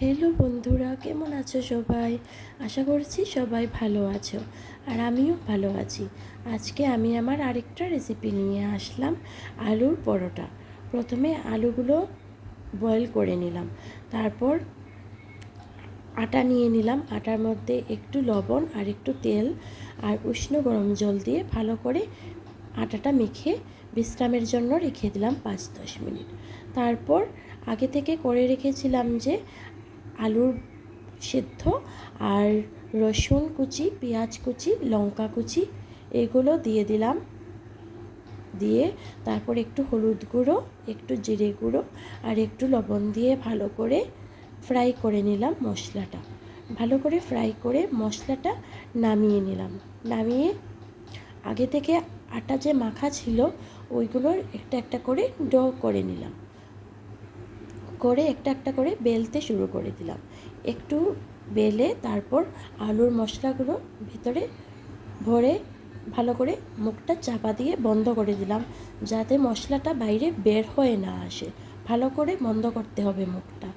Hello বন্ধুরা, কেমন আছো সবাই? আশা করছি সবাই ভালো আছো, আর আমিও ভালো আছি। আজকে আমি আমার আরেকটা রেসিপি নিয়ে আসলাম, আলুর পরোটা। প্রথমে আলুগুলো বয়েল করে নিলাম, তারপর আটা নিয়ে নিলাম। আটার মধ্যে একটু লবণ আর একটু তেল আর উষ্ণ গরম জল দিয়ে ভালো করে আটাটা মেখে বিশ্রামের জন্য রেখে দিলাম 5-10 মিনিট। তারপর আগে থেকে করে রেখেছিলাম যে আলুর সেদ্ধ আর রসুন কুচি, পেঁয়াজ কুচি, লঙ্কা কুচি, এগুলো দিয়ে দিলাম। দিয়ে তারপর একটু হলুদ গুঁড়ো, একটু জিরে গুঁড়ো আর একটু লবণ দিয়ে ভালো করে ফ্রাই করে নিলাম মশলাটা। ভালো করে ফ্রাই করে মশলাটা নামিয়ে নিলাম। নামিয়ে আগে থেকে আটা যে মাখা ছিল ওইগুলোর একটা একটা করে ডো করে নিলাম। করে একটা একটা করে বেলতে শুরু করে দিলাম। একটু বেলে তারপর আলুর মশলাগুলো ভিতরে ভরে ভালো করে মুখটা চাপা দিয়ে বন্ধ করে দিলাম, যাতে মশলাটা বাইরে বের হয়ে না আসে। ভালো করে বন্ধ করতে হবে মুখটা।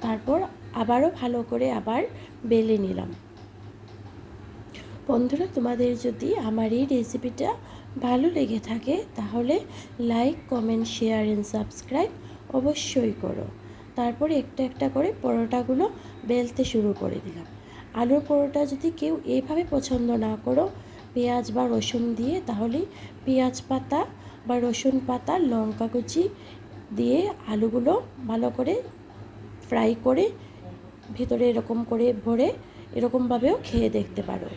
তারপর আবারও ভালো করে আবার বেলে নিলাম। বন্ধুরা, তোমাদের যদি আমার এই রেসিপিটা ভালো লেগে থাকে তাহলে like, comment, share and subscribe অবশ্যই করো। তারপরে একটা একটা করে পরোটাগুলো বেলতে শুরু করে দিলাম। আলুর পরোটা যদি কেউ এইভাবে পছন্দ না করো পেঁয়াজ বা রসুন দিয়ে, তাহলে পেঁয়াজ পাতা বা রসুন পাতা, লঙ্কা কুচি দিয়ে আলুগুলো ভালো করে ফ্রাই করে ভিতরে এরকম করে ভরে এরকমভাবেও খেয়ে দেখতে পারো।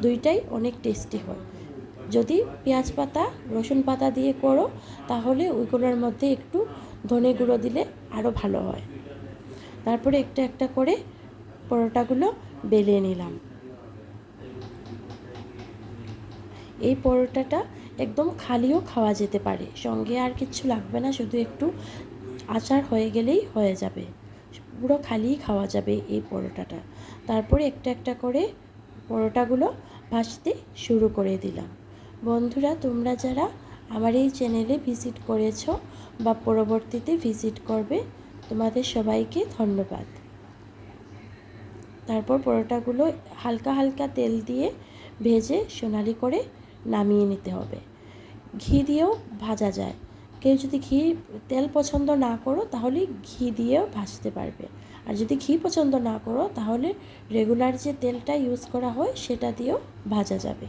দুইটাই অনেক টেস্টি হয়। যদি পেঁয়াজ পাতা, রসুন পাতা দিয়ে করো তাহলে ওইগুলোর মধ্যে একটু ধনে গুঁড়ো দিলে আরও ভালো হয়। তারপরে একটা একটা করে পরোটাগুলো বেলে নিলাম। এই পরোটাটা একদম খালিও খাওয়া যেতে পারে, সঙ্গে আর কিছু লাগবে না, শুধু একটু আচার হয়ে গেলেই হয়ে যাবে। পুরো খালিই খাওয়া যাবে এই পরোটাটা। তারপরে একটা একটা করে পরোটাগুলো ভাজতে শুরু করে দিলাম। বন্ধুরা, তোমরা যারা আমার এই চ্যানেলে ভিজিট করেছো বা পরবর্তীতে ভিজিট করবে, তোমাদের সবাইকে ধন্যবাদ। তারপর পরোটাগুলো হালকা হালকা তেল দিয়ে ভেজে সোনালি করে নামিয়ে নিতে হবে। ঘি দিয়েও ভাজা যায়। কেউ যদি তেল পছন্দ না করো তাহলে ঘি দিয়েও ভাজতে পারবে। আর যদি ঘি পছন্দ না করো তাহলে রেগুলার যে তেলটা ইউজ করা হয় সেটা দিয়েও ভাজা যাবে।